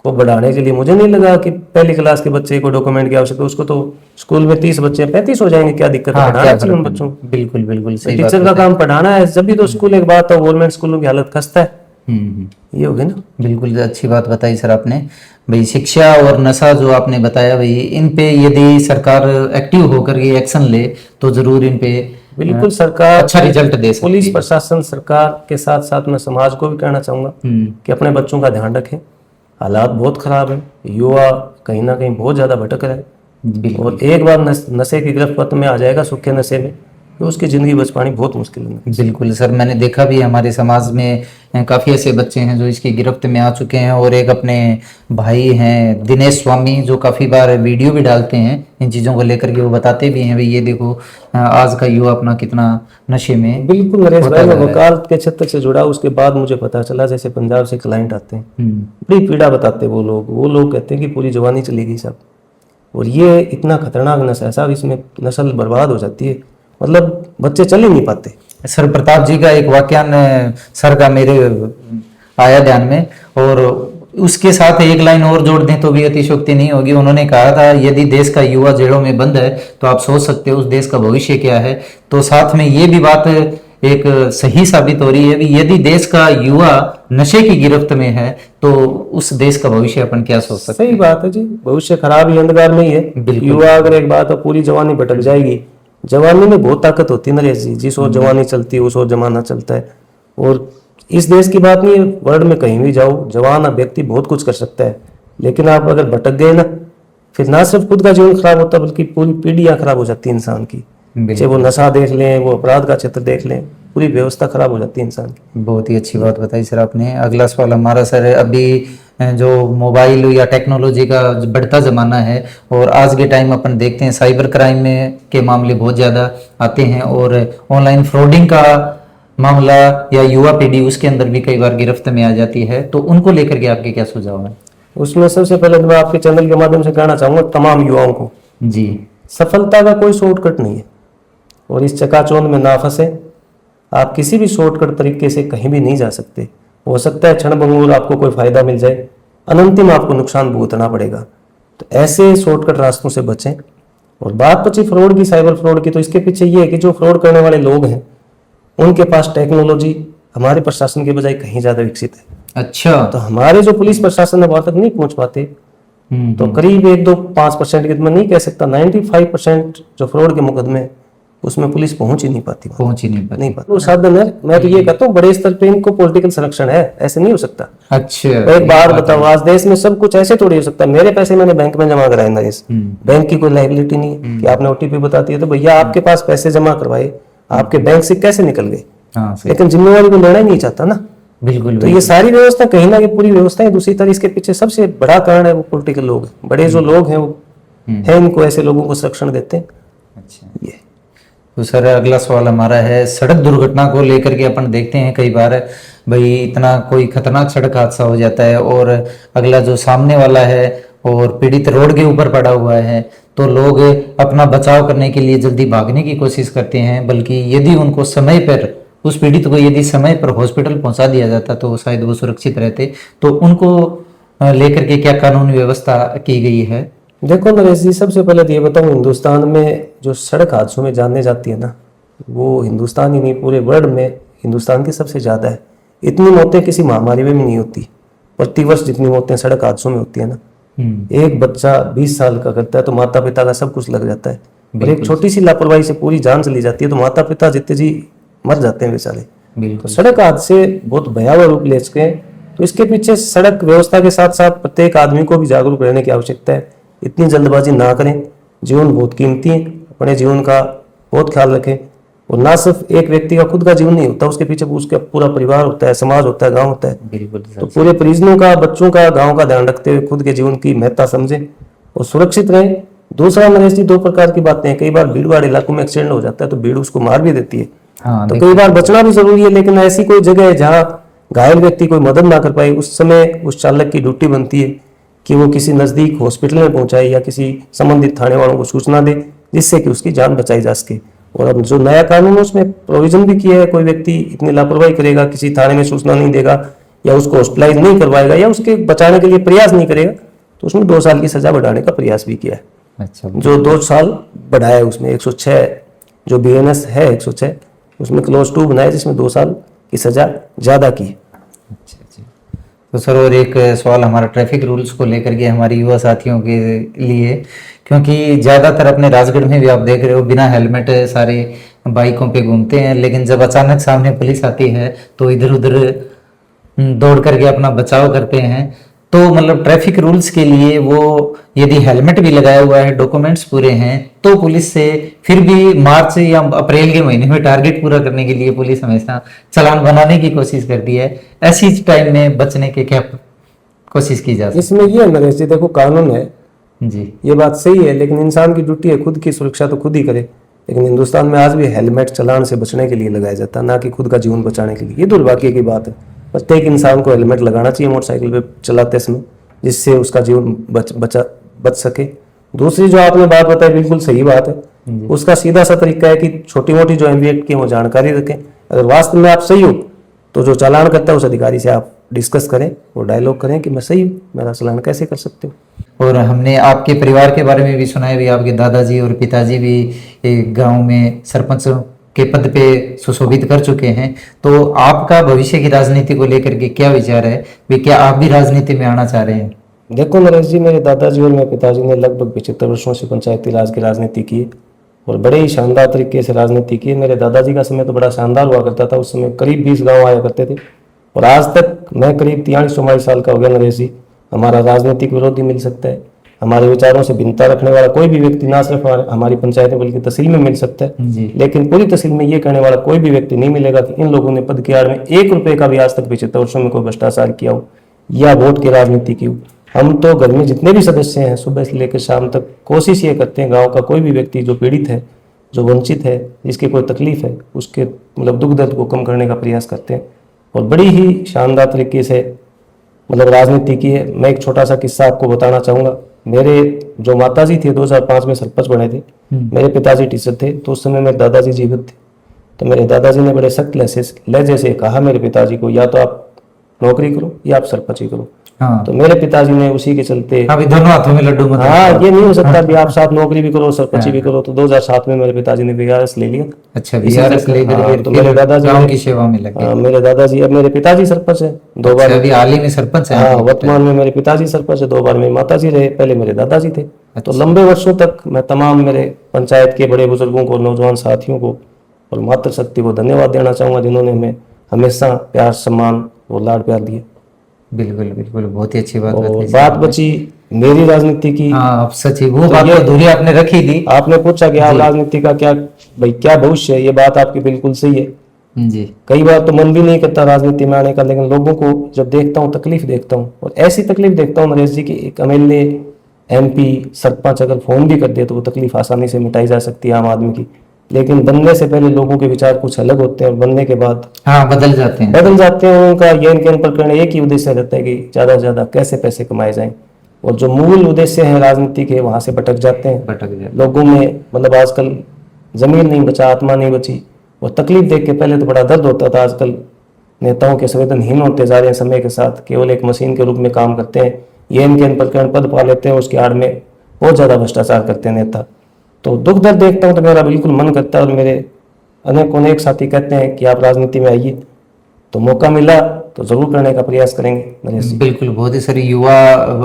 को बढ़ाने के लिए। मुझे नहीं लगा कि पहली क्लास के बच्चे को डॉक्यूमेंट की आवश्यकता। उसको तो स्कूल में 30 बच्चे 35 हो जाएंगे, क्या दिक्कत है? हाँ, पढ़ाना क्या चाहिए उन फर्क बच्चों को। बिल्कुल बिल्कुल सही बात टीचर का काम पढ़ाना है। जब भी तो स्कूल एक बात है, गवर्नमेंट स्कूलों की हालत खस्ता है। ये हो गई ना। बिल्कुल अच्छी बात बताई सर आपने। भाई शिक्षा और नशा जो आपने बताया, भाई इन पे यदि सरकार एक्टिव होकर ये एक्शन ले तो जरूर इन पे बिल्कुल सरकार अच्छा रिजल्ट दे सकती पुलिस है। प्रशासन सरकार के साथ साथ मैं समाज को भी कहना चाहूंगा कि अपने बच्चों का ध्यान रखें। हालात बहुत खराब है, युवा कहीं ना कहीं बहुत ज्यादा भटक रहा है। बिल्कुल और एक बार नशे की गिरफ्त में आ जाएगा, सूखे नशे में, तो उसकी जिंदगी बच पानी बहुत मुश्किल है। बिल्कुल सर, मैंने देखा भी हमारे समाज में काफी ऐसे बच्चे हैं जो इसकी गिरफ्त में आ चुके हैं, और एक अपने भाई हैं दिनेश स्वामी जो काफी बार वीडियो भी डालते हैं इन चीजों को लेकर के, वो बताते भी हैं भाई ये देखो आज का युवा अपना कितना नशे में। बिल्कुल नरेश होता भाई, मैं जा रहा है। वकालत के क्षेत्र से जुड़ा, उसके बाद मुझे पता चला जैसे पंजाब से क्लाइंट आते हैं, बड़ी पीड़ा बताते हैं वो लोग कहते हैं कि पूरी जवानी चली गई साहब, और ये इतना खतरनाक नशा है साहब, इसमें नस्ल बर्बाद हो जाती है, मतलब बच्चे चल ही नहीं पाते। सर प्रताप जी का एक वाक्यान सर का मेरे आया ध्यान में, और उसके साथ एक लाइन और जोड़ दें तो भी अतिशयोक्ति नहीं होगी। उन्होंने कहा था यदि देश का युवा जेलों में बंद है तो आप सोच सकते हो उस देश का भविष्य क्या है। तो साथ में ये भी बात एक सही साबित हो रही है कि यदि देश का युवा नशे की गिरफ्त में है तो उस देश का भविष्य अपन क्या सोच सकते सही बात है जी, भविष्य खराब ही अंधकार में ही है। बिल्कुल। युवा अगर एक बात है पूरी जवानी भटक जाएगी। जवानी में बहुत ताकत होती है नरेश जी, जिस ओर जवानी चलती है उस ओर जमाना चलता है। और इस देश की बात नहीं है, वर्ल्ड में कहीं भी जाओ जवान व्यक्ति बहुत कुछ कर सकता है, लेकिन आप अगर भटक गए ना, फिर ना सिर्फ खुद का जीवन खराब होता बल्कि पूरी पीढ़ियां खराब हो जाती है इंसान की। चाहे वो नशा देख लें, वो अपराध का क्षेत्र देख लें, पूरी व्यवस्था खराब हो जाती है इंसान की। बहुत ही अच्छी बात बताई सर आपने। अगला सवाल हमारा सर, अभी जो मोबाइल या टेक्नोलॉजी का बढ़ता ज़माना है और आज के टाइम अपन देखते हैं साइबर क्राइम में के मामले बहुत ज़्यादा आते हैं, और ऑनलाइन फ्रॉडिंग का मामला या युवा पीढ़ी उसके अंदर भी कई बार गिरफ्त में आ जाती है, तो उनको लेकर के आपके क्या सुझाव हैं? उसमें सबसे पहले तो मैं आपके चैनल के माध्यम से कहना चाहूंगा तमाम युवाओं को, जी, सफलता का कोई शॉर्टकट नहीं है, और इस चकाचौंध में ना फंसे। आप किसी भी शॉर्टकट तरीके से कहीं भी नहीं जा सकते। हो सकता है क्षण भंगुर आपको कोई फायदा मिल जाए, अनंतिम आपको नुकसान भुगतना पड़ेगा। तो ऐसे शॉर्टकट रास्तों से बचें। और बात बची फ्रॉड की, साइबर फ्रॉड की, तो इसके पीछे ये है कि जो फ्रॉड करने वाले लोग हैं उनके पास टेक्नोलॉजी हमारे प्रशासन के बजाय कहीं ज्यादा विकसित है। अच्छा, तो हमारे जो पुलिस प्रशासन है वहां तक नहीं पहुंच पाते। तो करीब 1-2-5% की, मैं नहीं कह सकता, 95% जो फ्रॉड के मुकदमे उसमें पुलिस पहुंच ही नहीं पाती। पहुंच ही नहीं पाती। नहीं पाती वो साधन है। मैं तो ये कहता हूँ बड़े स्तर पे इनको पॉलिटिकल संरक्षण है, ऐसे नहीं हो सकता। अच्छा, एक बार बताओ, आज देश में सब कुछ ऐसे थोड़ी हो सकता है। मेरे पैसे मैंने बैंक में जमा कराए नरेश, बैंक की कोई लायबिलिटी नहीं है कि आपने ओटीपी बता दिया तो भैया आपके पास पैसे जमा करवाए, आपके बैंक से कैसे निकल गए। हाँ सही, लेकिन जिम्मेवारी को लेना ही नहीं चाहता ना। बिल्कुल। तो ये सारी व्यवस्था कहीं ना, ये पूरी व्यवस्था है। दूसरी तरह इसके पीछे सबसे बड़ा कारण है वो पॉलिटिकल लोग हैं। बड़े जो लोग हैं वो हैं, इनको ऐसे लोगों को संरक्षण देते हैं। अच्छा, ये तो सर अगला सवाल हमारा है सड़क दुर्घटना को लेकर के। अपन देखते हैं कई बार भाई इतना कोई खतरनाक सड़क हादसा हो जाता है और अगला जो सामने वाला है और पीड़ित रोड के ऊपर पड़ा हुआ है, तो लोग अपना बचाव करने के लिए जल्दी भागने की कोशिश करते हैं, बल्कि यदि उनको समय पर, उस पीड़ित को यदि समय पर हॉस्पिटल पहुंचा दिया जाता तो शायद वो सुरक्षित रहते। तो उनको लेकर के क्या कानूनी व्यवस्था की गई है? देखो नरेश जी, सबसे पहले तो ये बताऊं, हिंदुस्तान में जो सड़क हादसों में जाने जाती है ना, वो हिंदुस्तान ही नहीं पूरे वर्ल्ड में हिंदुस्तान की सबसे ज्यादा है। इतनी मौतें किसी महामारी में भी नहीं होती प्रतिवर्ष जितनी मौतें सड़क हादसों में होती है ना। एक बच्चा 20 साल का करता है तो माता पिता का सब कुछ लग जाता है, और एक छोटी सी लापरवाही से पूरी जान चली जाती है तो माता पिता जितने जी मर जाते हैं बेचारे। तो सड़क हादसे बहुत भयावह रूप ले चुके हैं। तो इसके पीछे सड़क व्यवस्था के साथ साथ प्रत्येक आदमी को भी जागरूक रहने की आवश्यकता है। इतनी जल्दबाजी ना करें, जीवन बहुत कीमती है, अपने जीवन का बहुत ख्याल रखें। और ना सिर्फ एक व्यक्ति का खुद का जीवन नहीं होता, उसके पीछे उसका पूरा परिवार होता है, समाज होता है, गांव होता है। बिल्कुल। तो पूरे परिजनों का, बच्चों का, गांव का ध्यान रखते हुए खुद के जीवन की महत्ता समझें और सुरक्षित रहें। दूसरा नरेश जी, 2 प्रकार की बातें हैं। कई बार भीड़ भाड़ इलाकों में एक्सीडेंट हो जाता है तो भीड़ उसको मार भी देती है। हाँ, तो कई बार बचना भी जरूरी है, लेकिन ऐसी कोई जगह है जहाँ घायल व्यक्ति कोई मदद ना कर पाए, उस समय उस चालक की ड्यूटी बनती है कि वो किसी नजदीक हॉस्पिटल में पहुंचाए या किसी संबंधित थाने वालों को सूचना दे, जिससे कि उसकी जान बचाई जा सके। और अब जो नया कानून है उसमें प्रोविजन भी किया है, कोई व्यक्ति इतनी लापरवाही करेगा, किसी थाने में सूचना नहीं देगा या उसको हॉस्पिटलाइज नहीं करवाएगा या उसके बचाने के लिए प्रयास नहीं करेगा, तो उसमें 2 साल की सजा बढ़ाने का प्रयास भी किया है। अच्छा, जो 2 साल बढ़ाया है उसमें 106 जो BNS है 106 उसमें क्लोज 2 बनाया जिसमें 2 साल की सजा ज्यादा की है। अच्छा। तो सर और एक सवाल हमारा ट्रैफिक रूल्स को लेकर के हमारे युवा साथियों के लिए, क्योंकि ज़्यादातर अपने राजगढ़ में भी आप देख रहे हो बिना हेलमेट सारे बाइकों पे घूमते हैं, लेकिन जब अचानक सामने पुलिस आती है तो इधर उधर दौड़ करके अपना बचाव करते हैं। तो मतलब ट्रैफिक रूल्स के लिए वो यदि हेलमेट भी लगाया हुआ है, डॉक्यूमेंट्स पूरे हैं, तो पुलिस से फिर भी मार्च या अप्रैल के महीने में टारगेट पूरा करने के लिए पुलिस हमेशा चालान बनाने की कोशिश करती है। ऐसी टाइम में बचने के क्या कोशिश की जा सकती इसमें ये है नरेश जी, देखो कानून है है? जी ये बात सही है, लेकिन इंसान की ड्यूटी है खुद की सुरक्षा तो खुद ही करे। लेकिन हिंदुस्तान में आज भी हेलमेट चालान से बचने के लिए लगाया जाता है, ना कि खुद का जीवन बचाने के लिए। ये दुर्भाग्य की बात है। प्रत्येक इंसान को हेलमेट लगाना चाहिए मोटरसाइकिल पे चलाते समय, जिससे उसका जीवन बच सके। दूसरी जो आपने बात बताई बिल्कुल सही बात है। उसका सीधा सा तरीका है कि छोटी मोटी जो एमवी एक्ट की वो जानकारी रखें। अगर वास्तव में आप सही हो तो जो चालान करता है उस अधिकारी से आप डिस्कस करें, वो डायलॉग करें कि मैं सही हूँ, मेरा चालान कैसे कर सकते हो। और हमने आपके परिवार के बारे में भी सुना है, भी आपके दादाजी और पिताजी भी गांव में सरपंच के पद पे सुशोभित कर चुके हैं। तो आपका भविष्य की राजनीति को लेकर के क्या विचार है, वे क्या आप भी राजनीति में आना चाह रहे हैं? देखो नरेश जी, मेरे दादाजी और मेरे पिताजी ने लगभग 75 वर्षों से पंचायती राज की राजनीति की और बड़े ही शानदार तरीके से राजनीति की। मेरे दादाजी का समय तो बड़ा शानदार हुआ करता था। उस समय करीब 20 गांव आया करते थे और आज तक मैं करीब 43-44 साल का हो गया नरेश जी, हमारा राजनीतिक विरोधी मिल सकता है। हमारे विचारों से भिन्नता रखने वाला कोई भी व्यक्ति ना सिर्फ हमारी पंचायत में बल्कि तहसील में मिल सकता है, लेकिन पूरी तहसील में ये कहने वाला कोई भी व्यक्ति नहीं मिलेगा कि इन लोगों ने पद की आड़ में 1 रुपए का भी आज तक 75 वर्षों में कोई भ्रष्टाचार किया हो या वोट की राजनीति की हो। हम तो घर में जितने भी सदस्य हैं सुबह से लेकर शाम तक कोशिश ये करते हैं गांव का कोई भी व्यक्ति जो पीड़ित है, जो वंचित है, जिसकी कोई तकलीफ है, उसके मतलब दुख दर्द को कम करने का प्रयास करते हैं और बड़ी ही शानदार तरीके से मतलब राजनीति की है। मैं एक छोटा सा किस्सा आपको बताना चाहूँगा। मेरे जो माताजी थे 2005 में सरपंच बने थे, मेरे पिताजी टीचर थे, तो उस समय मेरे दादाजी जीवित थे। तो मेरे दादाजी ने बड़े सख्त लहजे से कहा मेरे पिताजी को, या तो आप नौकरी करो या आप सरपंच ही करो। हाँ। तो मेरे पिताजी ने उसी के चलते अभी दोनों हाथों में लड्डू मत हाँ, ये नहीं हो सकता भी आप साथ नौकरी भी करो सरपंची भी करो। तो 2007 में मेरे पिताजी ने बीआरएस ले लिया। अच्छा, बीआरएस लेकर तो मेरे दादाजी गांव की सेवा में लगे। मेरे दादाजी, अब मेरे पिताजी सरपंच है 2 बार। अभी हाल ही में सरपंच है। हाँ, वर्तमान में मेरे पिताजी सरपंच है, 2 बार मेरे माताजी रहे, पहले मेरे दादाजी थे। तो लंबे वर्षों तक मैं तमाम मेरे पंचायत के बड़े बुजुर्गों को, नौजवान साथियों को और मातृशक्ति को धन्यवाद देना चाहूंगा, जिन्होंने हमें हमेशा प्यार, सम्मान और लाड प्यार दिए। बिल्कुल बिल्कुल, बहुत ही अच्छी बात और बताई। बात बची मेरी राजनीति की। हाँ, अब सच ही वो बात तो अधूरी आपने रखी थी। आपने पूछा कि आप राजनीति का क्या भाई क्या भविष्य है, ये बात आपकी बिल्कुल सही है जी। कई बार तो मन भी नहीं करता राजनीति में आने का, लेकिन लोगों को जब देखता हूँ तकलीफ देखता हूँ, और ऐसी तकलीफ देखता हूँ नरेश जी की एक एमएलए, एमपी, सरपंच अगर फोन भी कर दे तो वो तकलीफ आसानी से मिटाई जा सकती है आम आदमी की। लेकिन बनने से पहले लोगों के विचार कुछ अलग होते हैं और बनने के बाद हाँ बदल जाते हैं। उनका ये इनके प्रकरण एक ही उद्देश्य रहता है कि ज्यादा से ज्यादा कैसे पैसे कमाए जाएं, और जो मूल उद्देश्य है राजनीति के वहां से भटक जाते हैं। लोगों में मतलब आजकल जमीन नहीं बचा, आत्मा नहीं बची। और तकलीफ देख के पहले तो बड़ा दर्द होता था, आजकल नेताओं के संवेदनहीन होते जा रहे हैं समय के साथ, केवल एक मशीन के रूप में काम करते हैं। ये इनके प्रकरण पद पा लेते हैं, उसकी आड़ में बहुत ज्यादा भ्रष्टाचार करते हैं नेता। तो दुख दर्द देखता हूँ तो मेरा बिल्कुल मन करता है, और मेरे अनेक साथी कहते हैं कि आप राजनीति में आइए, तो मौका मिला तो जरूर करने का प्रयास करेंगे नरेश जी। बिल्कुल, बहुत ही सारे युवा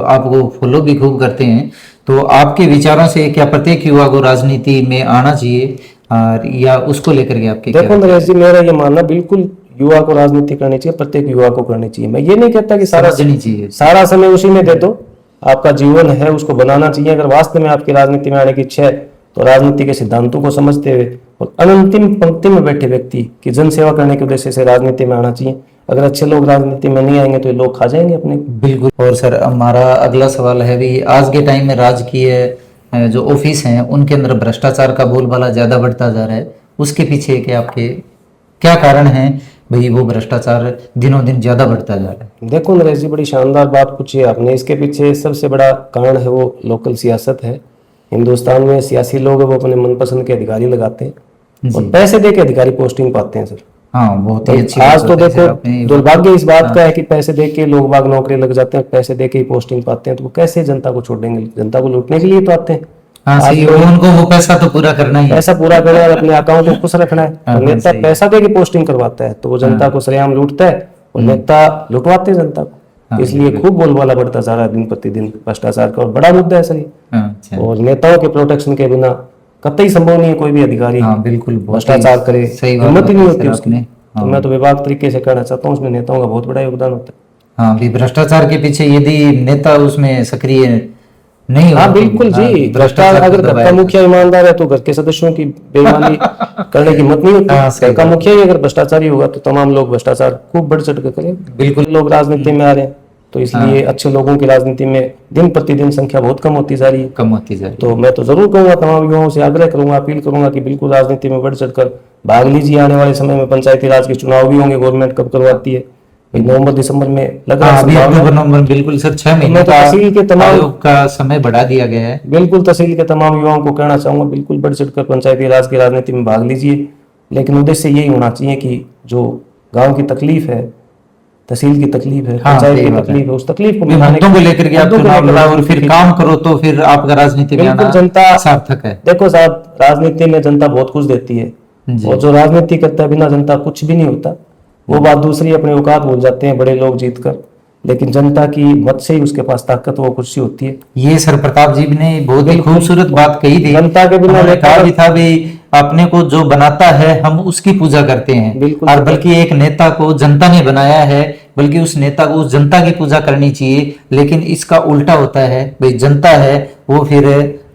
आपको फॉलो भी खूब करते हैं। तो आपके विचारों से क्या प्रत्येक युवा को राजनीति में आना चाहिए, और या उसको लेकर के आपके देखो नरेश जी, मेरा ये मानना बिल्कुल युवा को राजनीति करनी चाहिए, प्रत्येक युवा को करनी चाहिए। मैं ये नहीं कहता कि सारा समय उसी में दे दो, आपका जीवन है उसको बनाना चाहिए। अगर वास्तव में आपकी राजनीति में आने की इच्छा है तो राजनीति के सिद्धांतों को समझते हुए और अंतिम पंक्ति में बैठे व्यक्ति की जन सेवा करने के उद्देश्य से राजनीति में आना चाहिए। अगर अच्छे लोग राजनीति में नहीं आएंगे तो ये लोग खा जाएंगे अपने। बिल्कुल। और सर, हमारा अगला सवाल है भी, आज के टाइम में राजकीय जो ऑफिस हैं उनके अंदर भ्रष्टाचार का बोलबाला ज्यादा बढ़ता जा रहा है, उसके पीछे के आपके क्या कारण है भाई, वो भ्रष्टाचार दिनों दिन ज्यादा बढ़ता जा रहा है? देखो नरेश जी, बड़ी शानदार बात पूछी है आपने। इसके पीछे सबसे बड़ा कारण है वो लोकल सियासत है। हिंदुस्तान में सियासी लोग है वो अपने मनपसंद के अधिकारी लगाते हैं और पैसे दे के अधिकारी पोस्टिंग पाते हैं सर। हाँ, बहुत ही अच्छी आज तो देखो दुर्भाग्य इस बात का है कि पैसे दे के लोग बाग नौकरी लग जाते हैं, पैसे दे के ही पोस्टिंग पाते हैं, तो वो कैसे जनता को छोड़ेंगे? जनता को लूटने के लिए तो आते हैं। हाँ, सही, उनको वो पैसा तो पूरा करना ही है, पैसा पूरा करना है और अपने अकाउंट को खुश रखना है। तो नेता पैसा दे के पोस्टिंग करवाता है तो वो जनता को सरेआम लूटता है और नेता लुटवाते हैं जनता को। इसलिए खूब बोलबाला बढ़ता जा रहा है दिन प्रतिदिन भ्रष्टाचार का, और बड़ा मुद्दा है सर ये। और नेताओं के प्रोटेक्शन के बिना कतई संभव नहीं है कोई भी अधिकारी बिल्कुल भ्रष्टाचार करे, हिम्मत ही नहीं होती उसकी। आपने। तो मैं तो विभाग तरीके से कहना चाहता हूँ उसमें नेताओं का बहुत बड़ा योगदान होता है। हाँ, भी भ्रष्टाचार के पीछे यदि नेता उसमें सक्रिय नहीं हो हाँ तो, बिल्कुल हाँ, जी, भ्रष्टाचार अगर को घर का दबाया मुखिया ईमानदार है तो घर के सदस्यों की बेईमानी करने की हिम्मत नहीं हाँ, होती। सही घर का बात। मुखिया ही अगर भ्रष्टाचारी होगा तो तमाम लोग भ्रष्टाचार खूब बढ़ चढ़ कर करेंगे। बिल्कुल। लोग राजनीति में आ रहे हैं तो इसलिए अच्छे लोगों की राजनीति में दिन प्रतिदिन संख्या बहुत कम होती जा रही है। कम होती जा रही तो मैं तो जरूर कहूंगा, तमाम युवाओं से आग्रह करूंगा, अपील करूंगा कि बिल्कुल राजनीति में बढ़ चढ़कर भाग लीजिए। आने वाले समय में पंचायती राज के चुनाव भी होंगे, गवर्नमेंट कब करवाती है, नवंबर दिसंबर में लग रहा हाँ, है अभी संभावना। अक्टूबर नवंबर बिल्कुल सर 6 महीने मैं तो का तहसील के तमाम आयोग का समय बढ़ा दिया गया है। बिल्कुल तहसील के तमाम युवाओं को कहना चाहूंगा, बिल्कुल बढ़ चढ़कर पंचायती राज की राजनीति में भाग लीजिए। लेकिन उद्देश्य यही होना चाहिए कि जो गांव की तकलीफ है, तहसील की तकलीफ है, हाँ, पंचायत सही की बात है। तकलीफ है, उस तकलीफ को भी मिटाने मुद्दों को लेकर के आप मुद्दों को चुनाव लेकर लड़ो और राजनीति फिर की- काम करो तो फिर आपका राजनीति में बिल्कुल आना जनता सार्थक है। देखो साहब, राजनीति में जनता बहुत कुछ देती है जी। और जो राजनीति करता है बिना जनता कुछ भी नहीं होता। वो बात दूसरी, अपने औकात भूल जाते हैं बड़े लोग जीतकर, लेकिन जनता की मत से ही उसके पास ताकत वो कुर्सी होती है। ये सर प्रताप जी ने बहुत ही खूबसूरत बात कही थी। जनता के बिना उन्होंने नेता कहा भी था भी अपने को जो बनाता है हम उसकी पूजा करते हैं, बिल्कुल। और बल्कि एक नेता को जनता ने बनाया है, बल्कि उस नेता को उस जनता की पूजा करनी चाहिए। लेकिन इसका उल्टा होता है, भाई जनता है वो फिर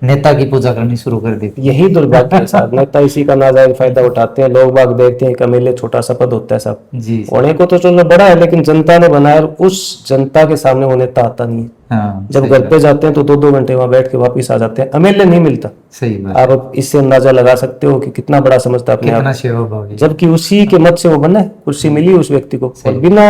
नेता की पूजा करनी शुरू कर देती है। यही दुर्भाग्य है साहब, नेता इसी का नाजायज फायदा उठाते हैं। लोग बाग देखते हैं कमेले छोटा सा पद होता है साहब, जी होने को तो चलो बड़ा है, लेकिन जनता ने बनाया और उस जनता के सामने वो नेता आता नहीं है। हाँ, जब सही घर बात। पे जाते हैं तो 2-2 घंटे वहां बैठ के वापिस आ जाते हैं, अमेले नहीं मिलता। सही बात। आप इससे अंदाजा लगा सकते हो कि कितना बड़ा समझता है अपने कितना आप, सेवा भाव है। जबकि उसी के मत से वो बना है, कुर्सी मिली उस व्यक्ति को। और बिना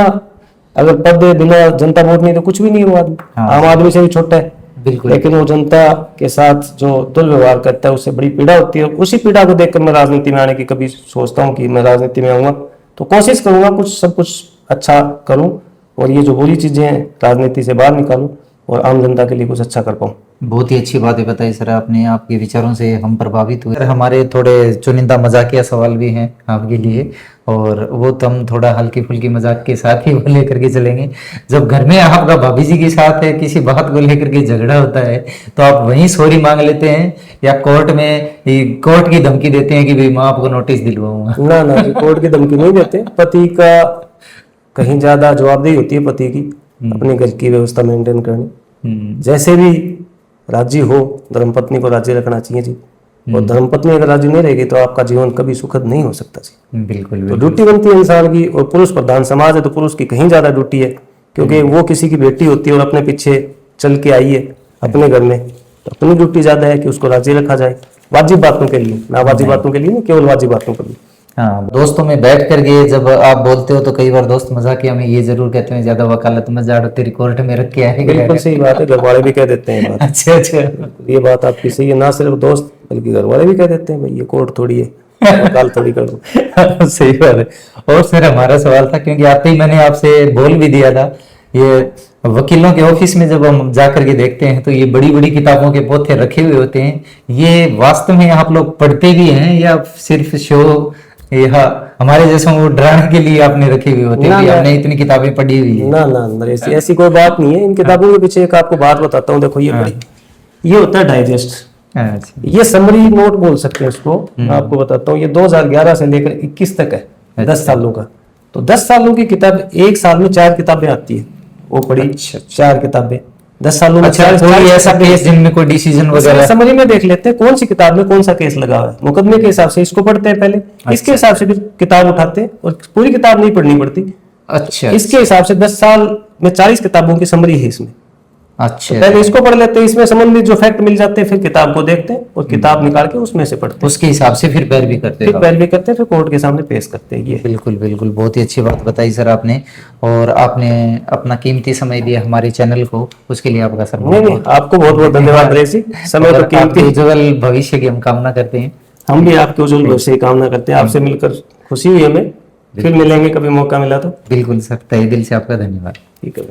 अगर पद बिना जनता वोट नहीं तो कुछ भी नहीं वो आदमी, हाँ, आम आदमी से भी छोटा है। बिल्कुल। लेकिन वो जनता के साथ जो दुर्व्यवहार करता है उससे बड़ी पीड़ा होती है। उसी पीड़ा को देखकर मैं राजनीति में आने की कभी सोचता हूँ कि मैं राजनीति में आऊंगा तो कोशिश करूंगा कुछ सब कुछ अच्छा करूं और ये जो बुरी चीजें हैं राजनीति से बाहर निकालूं और आम जनता के लिए कुछ अच्छा कर पाऊं। बहुत ही अच्छी बातें बताई सर आपने, आपके विचारों से हम प्रभावित हुए। सर हमारे थोड़े चुनिंदा मजाकिया सवाल भी हैं आपके लिए, और वो तो हम थोड़ा हल्की फुल्की मजाक के साथ ही वो लेकर के चलेंगे। जब घर में आपका भाभी जी के साथ है किसी बात को लेकर के झगड़ा होता है तो आप वहीं सॉरी मांग लेते हैं, या कोर्ट में कोर्ट की धमकी देते हैं कि भाई मैं आपको नोटिस दिलवाऊंगा? ना ना जी, कोर्ट की धमकी नहीं देते। पति का कहीं ज्यादा जवाबदेही होती है पति की, अपने घर की व्यवस्था मेंटेन करनी। जैसे भी राजी हो, धर्मपत्नी को राजी रखना चाहिए जी। और धर्मपत्नी अगर राजी नहीं रहेगी तो आपका जीवन कभी सुखद नहीं हो सकता जी। बिल्कुल तो ड्यूटी बनती है इंसान की, और पुरुष प्रधान समाज है तो पुरुष की कहीं ज्यादा ड्यूटी है, क्योंकि वो किसी की बेटी होती है और अपने पीछे चल के आई है अपने घर में, तो अपनी ड्यूटी ज्यादा है कि उसको राजी रखा जाए वाजिब बातों के लिए, ना वाजिब बातों के लिए नहीं, केवल वाजिब बातों के लिए। हाँ, दोस्तों में बैठ करके जब आप बोलते हो तो कई बार दोस्त मजाकिया में ये जरूर कहते हैं ज्यादा वकालत मत झाड़ो, तेरी कोर्ट में रख के आएगा। बिल्कुल सही बात है, घर वाले भी कह देते हैं बात। अच्छा अच्छा। ये बात आपकी सही है, ना सिर्फ दोस्त बल्कि घर वाले भी कह देते हैं भाई ये कोर्ट थोड़ी है, वकाल थोड़ी कर दो। सही बात है। और सर हमारा सवाल था, क्योंकि आते ही मैंने आपसे बोल भी दिया था, ये वकीलों के ऑफिस में जब हम जा करके देखते हैं तो ये बड़ी बड़ी किताबों के पोथे रखे हुए होते हैं, ये वास्तव में आप लोग पढ़ते भी हैं या सिर्फ शो या हमारे जैसे वो डराने के लिए आपने रखे हुए होते हैं कि हमने इतनी किताबें पढ़ी हुई है? ना ना ना, ऐसी कोई बात नहीं है। इन किताबों के पीछे एक आपको बात बताता हूँ, देखो ये होता है डाइजेस्ट, अच्छा। ये समरी नोट बोल सकते हैं इसको। मैं आपको बताता हूँ, ये 2011 से लेकर 21 तक है, 10 सालों का। तो 10 सालों की किताब, एक साल में 4 किताबें आती है, वो पढ़ी। 4 किताबें 10 सालों में। अच्छा, कोई ऐसा केस जिनमें कोई डिसीजन वगैरह? समरी में देख लेते हैं कौन सी किताब में कौन सा केस लगा हुआ है, मुकदमे के हिसाब से इसको पढ़ते हैं पहले, इसके हिसाब से फिर किताब उठाते हैं, और पूरी किताब नहीं पढ़नी पड़ती। अच्छा इसके हिसाब से 10 साल में 40 किताबों की समरी है इसमें। अच्छा, तो पहले इसको पढ़ लेते हैं, इसमें संबंधित जो फैक्ट मिल जाते हैं, फिर किताब को देखते हैं और किताब निकाल के उसमें से पढ़ते हैं, उसके हिसाब से फिर पैरवी करते फिर हैं। पैरवी करते हैं, फिर कोर्ट के सामने पेश करते हैं। ये बिल्कुल बिल्कुल, बहुत ही अच्छी बात बताई सर आपने, और आपने अपना कीमती समय दिया हमारे चैनल को, उसके लिए आपका सर नहीं नहीं, आपको बहुत बहुत धन्यवाद रेसी, समय तो कीमती। उज्जवल भविष्य की हम कामना करते हैं। हम भी आपके उज्जवल भविष्य की कामना करते हैं। आपसे मिलकर खुशी हुई हमें, फिर मिलेंगे कभी मौका मिला तो। बिल्कुल सर, तहे दिल से आपका धन्यवाद। ठीक है।